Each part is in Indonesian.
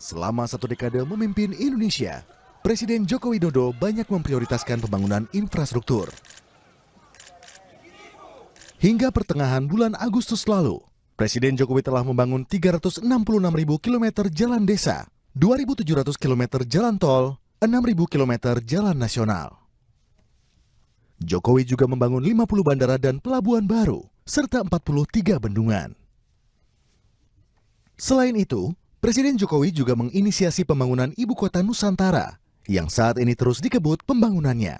Selama 1 dekade memimpin Indonesia, Presiden Joko Widodo banyak memprioritaskan pembangunan infrastruktur. Hingga pertengahan bulan Agustus lalu, Presiden Jokowi telah membangun 366.000 km jalan desa, 2.700 km jalan tol, 6.000 km jalan nasional. Jokowi juga membangun 50 bandara dan pelabuhan baru, serta 43 bendungan. Selain itu, Presiden Jokowi juga menginisiasi pembangunan Ibu Kota Nusantara yang saat ini terus dikebut pembangunannya.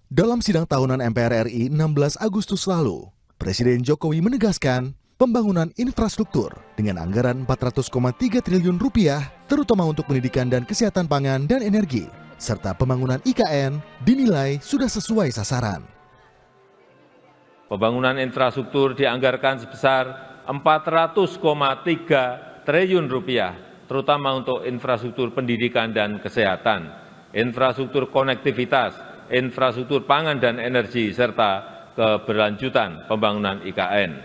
Dalam sidang tahunan MPR RI 16 Agustus lalu, Presiden Jokowi menegaskan pembangunan infrastruktur dengan anggaran 400,3 triliun rupiah, terutama untuk pendidikan dan kesehatan pangan dan energi, serta pembangunan IKN dinilai sudah sesuai sasaran. Pembangunan infrastruktur dianggarkan sebesar 400,3 triliun rupiah, terutama untuk infrastruktur pendidikan dan kesehatan, infrastruktur konektivitas, infrastruktur pangan dan energi, serta keberlanjutan pembangunan IKN.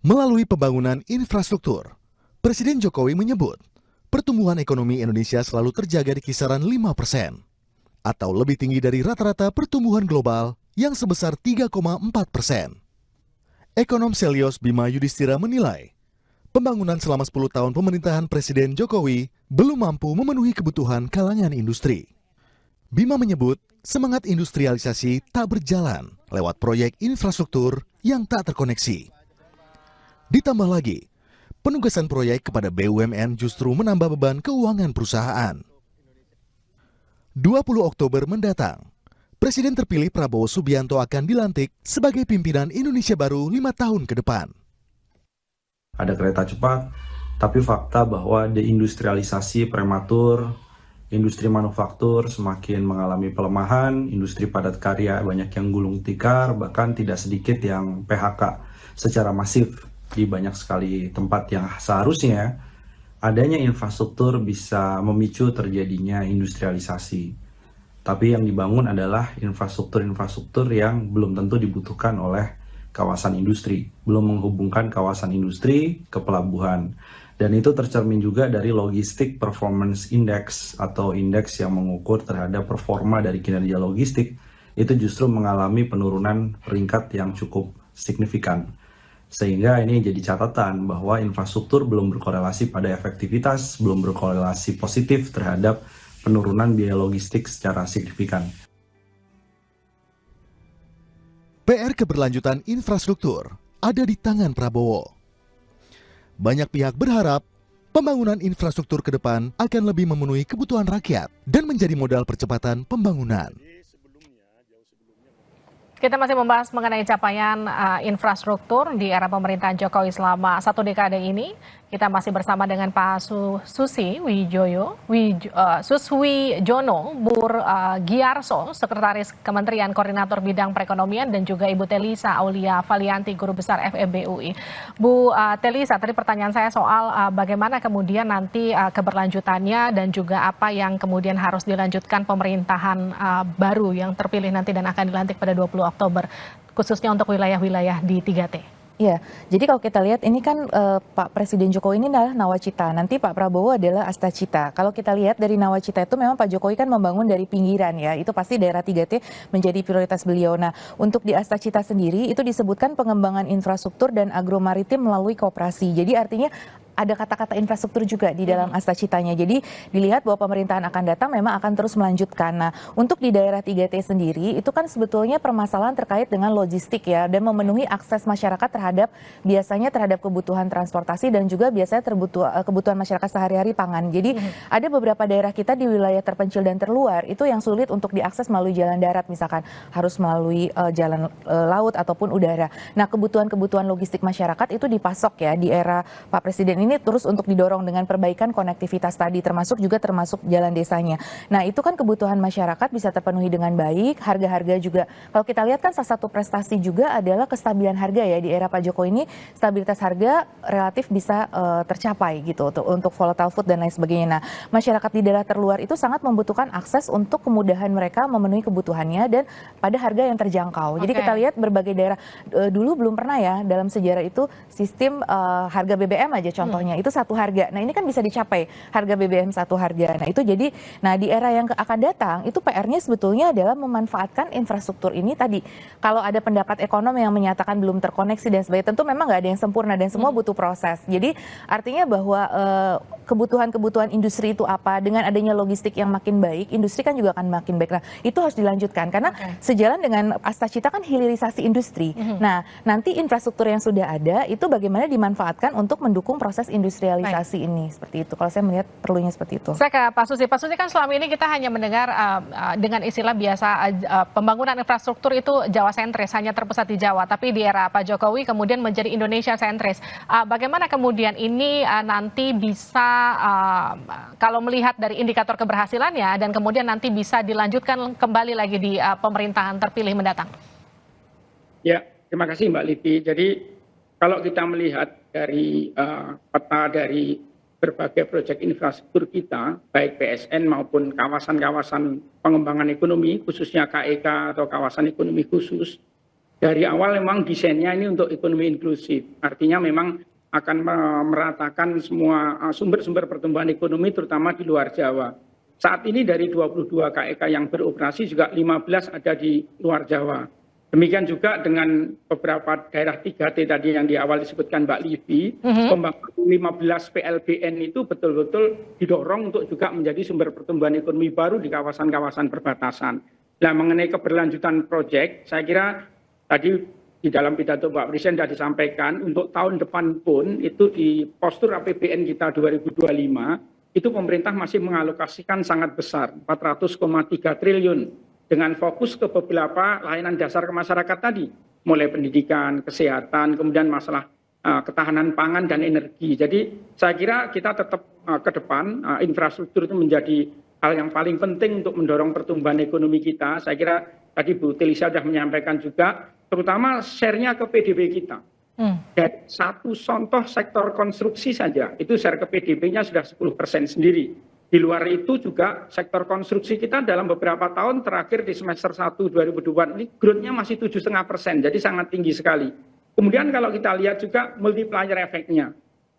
Melalui pembangunan infrastruktur, Presiden Jokowi menyebut pertumbuhan ekonomi Indonesia selalu terjaga di kisaran 5%, atau lebih tinggi dari rata-rata pertumbuhan global yang sebesar 3,4%. Ekonom Selyos Bima Yudhistira menilai, pembangunan selama 10 tahun pemerintahan Presiden Jokowi belum mampu memenuhi kebutuhan kalangan industri. Bima menyebut semangat industrialisasi tak berjalan lewat proyek infrastruktur yang tak terkoneksi. Ditambah lagi, penugasan proyek kepada BUMN justru menambah beban keuangan perusahaan. 20 Oktober mendatang, Presiden terpilih Prabowo Subianto akan dilantik sebagai pimpinan Indonesia baru 5 tahun ke depan. Ada kereta cepat, tapi fakta bahwa deindustrialisasi prematur, industri manufaktur semakin mengalami pelemahan, industri padat karya banyak yang gulung tikar, bahkan tidak sedikit yang PHK secara masif di banyak sekali tempat yang seharusnya adanya infrastruktur bisa memicu terjadinya industrialisasi. Tapi yang dibangun adalah infrastruktur-infrastruktur yang belum tentu dibutuhkan oleh kawasan industri, belum menghubungkan kawasan industri ke pelabuhan. Dan itu tercermin juga dari Logistic Performance Index atau indeks yang mengukur terhadap performa dari kinerja logistik, itu justru mengalami penurunan peringkat yang cukup signifikan. Sehingga ini jadi catatan bahwa infrastruktur belum berkorelasi pada efektivitas, belum berkorelasi positif terhadap penurunan biaya logistik secara signifikan. PR keberlanjutan infrastruktur ada di tangan Prabowo. Banyak pihak berharap pembangunan infrastruktur ke depan akan lebih memenuhi kebutuhan rakyat dan menjadi modal percepatan pembangunan. Kita masih membahas mengenai capaian infrastruktur di era pemerintahan Jokowi selama 1 dekade ini. Kita masih bersama dengan Pak Suswijono Burgiarso, Sekretaris Kementerian Koordinator Bidang Perekonomian, dan juga Ibu Telisa Aulia Valianti, Guru Besar FEB UI. Bu Telisa, tadi pertanyaan saya soal bagaimana kemudian nanti keberlanjutannya dan juga apa yang kemudian harus dilanjutkan pemerintahan baru yang terpilih nanti dan akan dilantik pada 20 Oktober, khususnya untuk wilayah-wilayah di 3T. Iya, jadi kalau kita lihat ini kan Pak Presiden Jokowi ini adalah nawacita, nanti Pak Prabowo adalah astacita. Kalau kita lihat dari nawacita itu memang Pak Jokowi kan membangun dari pinggiran ya, itu pasti daerah 3T menjadi prioritas beliau. Nah, untuk di astacita sendiri itu disebutkan pengembangan infrastruktur dan agromaritim melalui koperasi. Jadi artinya ada kata-kata infrastruktur juga di dalam astacitanya. Jadi dilihat bahwa pemerintahan akan datang memang akan terus melanjutkan. Nah, untuk di daerah 3T sendiri itu kan sebetulnya permasalahan terkait dengan logistik ya, dan memenuhi akses masyarakat biasanya terhadap kebutuhan transportasi dan juga biasanya kebutuhan masyarakat sehari-hari pangan. Jadi ada beberapa daerah kita di wilayah terpencil dan terluar itu yang sulit untuk diakses melalui jalan darat, misalkan harus melalui jalan laut ataupun udara. Nah, kebutuhan-kebutuhan logistik masyarakat itu dipasok ya di era Pak Presiden ini terus untuk didorong dengan perbaikan konektivitas tadi, termasuk jalan desanya. Nah, itu kan kebutuhan masyarakat bisa terpenuhi dengan baik, harga-harga juga. Kalau kita lihat kan salah satu prestasi juga adalah kestabilan harga ya di era Pak Jokowi ini, stabilitas harga relatif bisa tercapai gitu untuk volatile food dan lain sebagainya. Nah, masyarakat di daerah terluar itu sangat membutuhkan akses untuk kemudahan mereka memenuhi kebutuhannya dan pada harga yang terjangkau. Jadi kita lihat berbagai daerah dulu belum pernah ya dalam sejarah itu sistem harga BBM aja contohnya contohnya, itu satu harga. Nah ini kan bisa dicapai harga BBM satu harga. Nah itu jadi, nah di era yang akan datang itu PR-nya sebetulnya adalah memanfaatkan infrastruktur ini tadi. Kalau ada pendapat ekonom yang menyatakan belum terkoneksi dan sebagainya, tentu memang nggak ada yang sempurna dan semua butuh proses. Jadi artinya bahwa kebutuhan-kebutuhan industri itu apa, dengan adanya logistik yang makin baik, industri kan juga akan makin baik. Nah itu harus dilanjutkan karena sejalan dengan Astacita kan hilirisasi industri. Nah nanti infrastruktur yang sudah ada itu bagaimana dimanfaatkan untuk mendukung proses industrialisasi ini, seperti itu. Kalau saya melihat perlunya seperti itu. Saya ke Pak Susi. Pak Susi, kan selama ini kita hanya mendengar dengan istilah biasa pembangunan infrastruktur itu Jawa sentris, hanya terpusat di Jawa. Tapi di era Pak Jokowi kemudian menjadi Indonesia sentris. Bagaimana kemudian ini nanti bisa kalau melihat dari indikator keberhasilannya dan kemudian nanti bisa dilanjutkan kembali lagi di pemerintahan terpilih mendatang? Ya, terima kasih Mbak Livi. Jadi kalau kita melihat dari peta dari berbagai proyek infrastruktur kita, baik PSN maupun kawasan-kawasan pengembangan ekonomi, khususnya KEK atau kawasan ekonomi khusus, dari awal memang desainnya ini untuk ekonomi inklusif. Artinya memang akan meratakan semua sumber-sumber pertumbuhan ekonomi terutama di luar Jawa. Saat ini dari 22 KEK yang beroperasi juga 15 ada di luar Jawa. Demikian juga dengan beberapa daerah 3T tadi yang di awal disebutkan Mbak Livi, pembangunan 15 PLBN itu betul-betul didorong untuk juga menjadi sumber pertumbuhan ekonomi baru di kawasan-kawasan perbatasan. Nah, mengenai keberlanjutan proyek, saya kira tadi di dalam pidato Pak Presiden sudah disampaikan untuk tahun depan pun itu di postur APBN kita 2025 itu pemerintah masih mengalokasikan sangat besar 400,3 triliun dengan fokus ke beberapa layanan dasar ke masyarakat tadi, mulai pendidikan, kesehatan, kemudian masalah ketahanan pangan dan energi. Jadi saya kira kita tetap ke depan infrastruktur itu menjadi hal yang paling penting untuk mendorong pertumbuhan ekonomi kita. Saya kira tadi Bu Telisa sudah menyampaikan juga, terutama share-nya ke PDB kita. Dari satu contoh sektor konstruksi saja, itu share ke PDB-nya sudah 10% sendiri. Di luar itu juga sektor konstruksi kita dalam beberapa tahun terakhir di semester 1 2022 ini growth-nya masih 7,5%, jadi sangat tinggi sekali. Kemudian kalau kita lihat juga multiplier efeknya,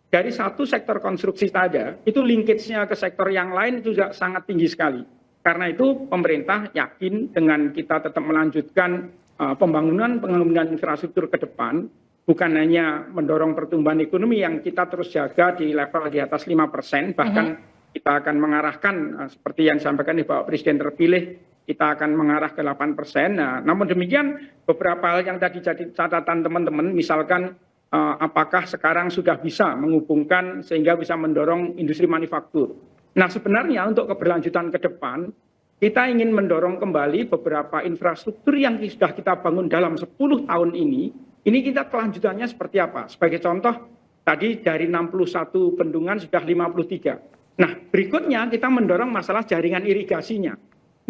dari satu sektor konstruksi saja, itu linkage-nya ke sektor yang lain juga sangat tinggi sekali. Karena itu pemerintah yakin dengan kita tetap melanjutkan pembangunan infrastruktur ke depan, bukan hanya mendorong pertumbuhan ekonomi yang kita terus jaga di level di atas 5%, bahkan kita akan mengarahkan seperti yang disampaikan di Bapak Presiden terpilih, kita akan mengarah ke 8%. Nah, namun demikian beberapa hal yang tadi jadi catatan teman-teman, misalkan apakah sekarang sudah bisa menghubungkan sehingga bisa mendorong industri manufaktur. Nah, sebenarnya untuk keberlanjutan ke depan, kita ingin mendorong kembali beberapa infrastruktur yang sudah kita bangun dalam 10 tahun ini kita kelanjutannya seperti apa? Sebagai contoh, tadi dari 61 bendungan sudah 53. Nah, berikutnya kita mendorong masalah jaringan irigasinya,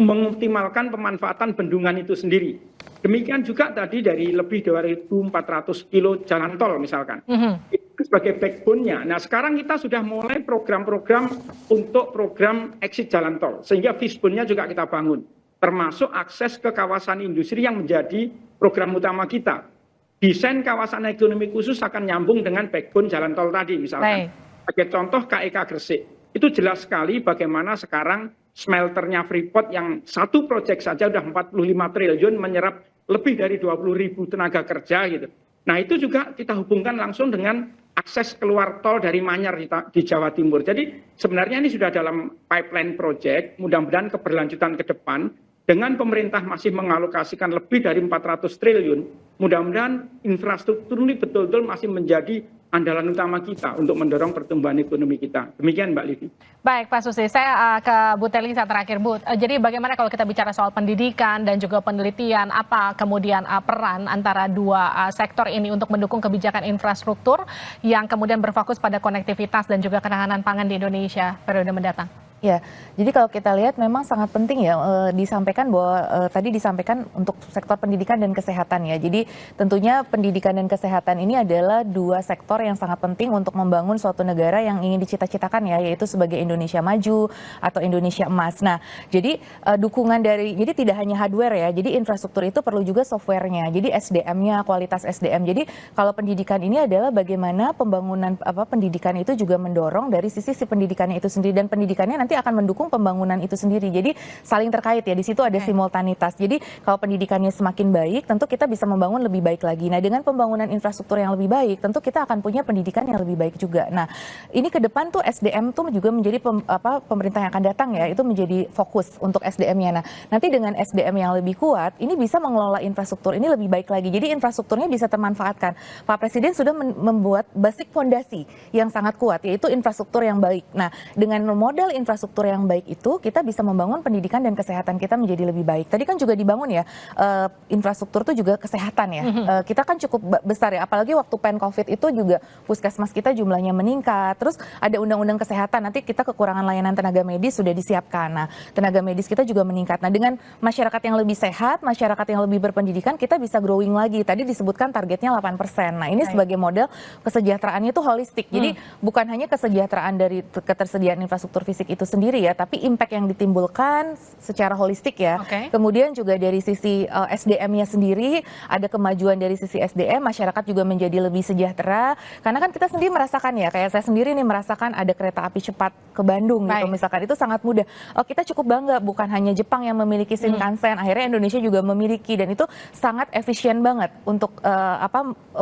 mengoptimalkan pemanfaatan bendungan itu sendiri. Demikian juga tadi dari lebih dari 2.400 kilo jalan tol misalkan. Itu sebagai backbone-nya. Nah, sekarang kita sudah mulai program-program untuk program exit jalan tol, sehingga fishbone-nya juga kita bangun. Termasuk akses ke kawasan industri yang menjadi program utama kita. Desain kawasan ekonomi khusus akan nyambung dengan backbone jalan tol tadi misalkan. Sebagai contoh KEK Gresik. Itu jelas sekali bagaimana sekarang smelternya Freeport yang satu proyek saja sudah 45 triliun menyerap lebih dari 20.000 tenaga kerja gitu. Nah itu juga kita hubungkan langsung dengan akses keluar tol dari Manyar di Jawa Timur. Jadi sebenarnya ini sudah dalam pipeline project, mudah-mudahan keberlanjutan ke depan dengan pemerintah masih mengalokasikan lebih dari 400 triliun, mudah-mudahan infrastruktur ini betul-betul masih menjadi andalan utama kita untuk mendorong pertumbuhan ekonomi kita. Demikian Mbak Livi. Baik Pak Susi, saya ke Bu Telisa terakhir Bu. Jadi bagaimana kalau kita bicara soal pendidikan dan juga penelitian, apa kemudian peran antara dua sektor ini untuk mendukung kebijakan infrastruktur yang kemudian berfokus pada konektivitas dan juga ketahanan pangan di Indonesia periode mendatang? Ya, jadi kalau kita lihat memang sangat penting ya disampaikan bahwa tadi disampaikan untuk sektor pendidikan dan kesehatan ya. Jadi tentunya pendidikan dan kesehatan ini adalah dua sektor yang sangat penting untuk membangun suatu negara yang ingin dicita-citakan ya, yaitu sebagai Indonesia maju atau Indonesia emas. Nah, jadi dukungan jadi tidak hanya hardware ya, jadi infrastruktur itu perlu juga softwarenya. Jadi SDM-nya, kualitas SDM. Jadi kalau pendidikan ini adalah bagaimana pembangunan pendidikan itu juga mendorong dari sisi pendidikannya itu sendiri, dan pendidikannya nanti akan mendukung pembangunan itu sendiri. Jadi saling terkait ya, di situ ada simultanitas. Jadi kalau pendidikannya semakin baik, tentu kita bisa membangun lebih baik lagi. Nah, dengan pembangunan infrastruktur yang lebih baik, tentu kita akan punya pendidikan yang lebih baik juga. Nah, ini ke depan tuh SDM tuh juga menjadi pemerintah yang akan datang ya, itu menjadi fokus untuk SDM-nya. Nah, nanti dengan SDM yang lebih kuat, ini bisa mengelola infrastruktur ini lebih baik lagi. Jadi infrastrukturnya bisa termanfaatkan. Pak Presiden sudah membuat basic fondasi yang sangat kuat, yaitu infrastruktur yang baik. Nah, dengan modal infrastruktur yang baik itu, kita bisa membangun pendidikan dan kesehatan kita menjadi lebih baik. Tadi kan juga dibangun ya, infrastruktur itu juga kesehatan ya. Kita kan cukup besar ya, apalagi waktu COVID itu juga puskesmas kita jumlahnya meningkat. Terus ada undang-undang kesehatan, nanti kita kekurangan layanan tenaga medis sudah disiapkan. Nah, tenaga medis kita juga meningkat. Nah, dengan masyarakat yang lebih sehat, masyarakat yang lebih berpendidikan, kita bisa growing lagi. Tadi disebutkan targetnya 8%. Nah, ini sebagai model kesejahteraannya itu holistik. Jadi bukan hanya kesejahteraan dari ketersediaan infrastruktur fisik itu sendiri ya, tapi impact yang ditimbulkan secara holistik ya. Kemudian juga dari sisi SDM-nya sendiri, ada kemajuan dari sisi SDM, masyarakat juga menjadi lebih sejahtera. Karena kan kita sendiri merasakan ya, kayak saya sendiri nih merasakan ada kereta api cepat ke Bandung gitu misalkan, itu sangat mudah. Kita cukup bangga, bukan hanya Jepang yang memiliki Shinkansen, akhirnya Indonesia juga memiliki, dan itu sangat efisien banget untuk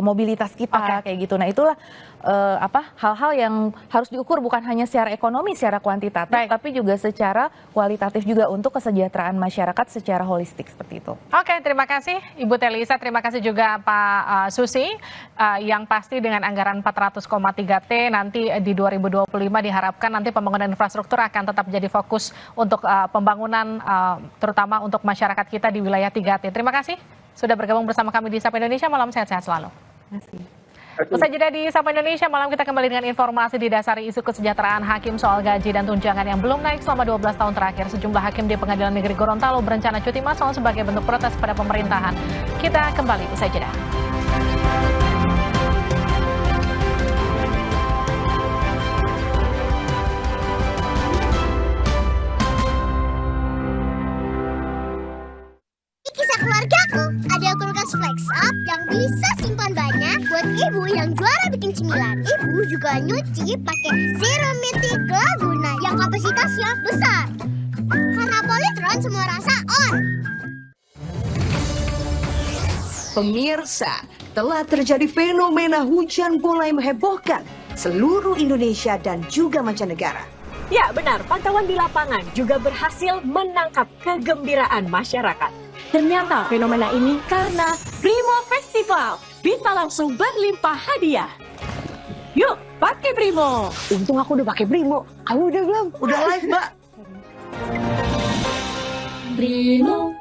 mobilitas kita kayak gitu. Nah, itulah hal-hal yang harus diukur bukan hanya secara ekonomi, secara kuantitatif, tapi juga secara kualitatif juga untuk kesejahteraan masyarakat secara holistik seperti itu. Oke, terima kasih Ibu Telisa, terima kasih juga Pak Susi. Yang pasti dengan anggaran 400,3 T nanti di 2025 diharapkan nanti pembangunan infrastruktur akan tetap jadi fokus untuk pembangunan terutama untuk masyarakat kita di wilayah 3T. Terima kasih sudah bergabung bersama kami di Sapa Indonesia. Malam sehat-sehat selalu. Terima kasih. Usai jeda di Sapa Indonesia, malam kita kembali dengan informasi didasari isu kesejahteraan hakim soal gaji dan tunjangan yang belum naik selama 12 tahun terakhir. Sejumlah hakim di Pengadilan Negeri Gorontalo berencana cuti massal sebagai bentuk protes pada pemerintahan. Kita kembali usai jeda. Kisah keluargaku, ada kulkas Flex Up yang bisa simpan banyak buat ibu yang juara bikin cemilan. Ibu juga nyuci pakai Zeromatic Laguna yang kapasitasnya besar. Karena Polytron semua rasa on. Pemirsa, telah terjadi fenomena hujan mulai menghebohkan seluruh Indonesia dan juga mancanegara. Ya benar, pantauan di lapangan juga berhasil menangkap kegembiraan masyarakat. Ternyata fenomena ini karena Brimo Festival bisa langsung berlimpah hadiah. Yuk, pakai Brimo. Untung aku udah pakai Brimo. Kamu udah belum? Udah live, Mbak. Brimo.